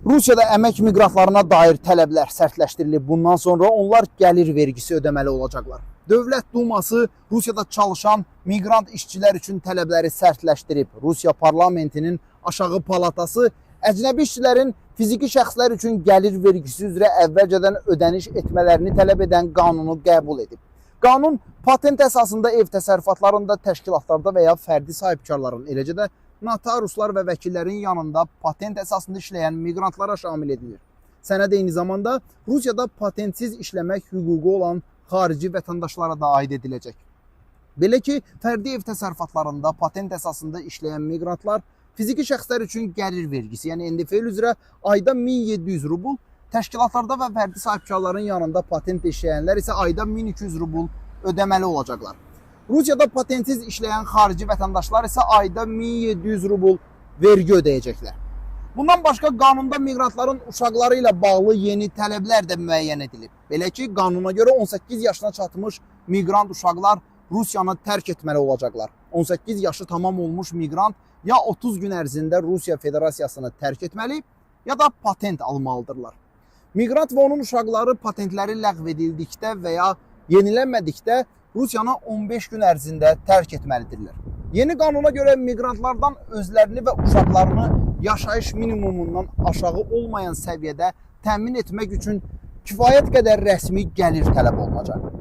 Rusiyada əmək miqrantlarına dair tələblər sərtləşdirilib. Bundan sonra onlar gəlir vergisi ödəməli olacaqlar. Dövlət Duması Rusiyada çalışan miqrant işçilər üçün tələbləri sərtləşdirib. Rusiya parlamentinin aşağı palatası əcnəbi işçilərin fiziki şəxslər üçün gəlir vergisi üzrə əvvəlcədən ödəniş etmələrini tələb edən qanunu qəbul edib. Qanun patent əsasında ev təsərrüfatlarında, təşkilatlarda və ya fərdi sahibkarların, eləcə də notariuslar və vəkillərin yanında patent əsasında işləyən miqrantlara şamil edilir. Sənəd eyni zamanda Rusiyada patentsiz işləmək hüququ olan xarici vətəndaşlara da aid ediləcək. Belə ki, fərdi ev təsərrüfatlarında patent əsasında işləyən miqrantlar fiziki şəxslər üçün gəlir vergisi, yəni NDFL üzrə ayda 1700 rubl, təşkilatlarda və fərdi sahibkarların yanında patent işləyənlər isə ayda 1200 rubl ödəməli olacaqlar. Rusiyada patentsiz işləyən xarici vətəndaşlar isə ayda 1700 rubl vergi ödəyəcəklər. Bundan başqa qanunda miqrantların uşaqları ilə bağlı yeni tələblər də müəyyən edilib. Belə ki, qanuna görə 18 yaşına çatmış miqrant uşaqlar Rusiyanı tərk etməli olacaqlar. 18 yaşı tamam olmuş miqrant ya 30 gün ərzində Rusiya Federasiyasını tərk etməli, ya da patent almalıdırlar. Miqrant və onun uşaqları patentləri ləğv edildikdə və ya yenilənmədikdə Rusiyanı 15 gün ərzində tərk etməlidirlər. Yeni qanuna görə miqrantlardan özlərini və uşaqlarını yaşayış minimumundan aşağı olmayan səviyyədə təmin etmək üçün kifayət qədər rəsmi gəlir tələb olunacaq.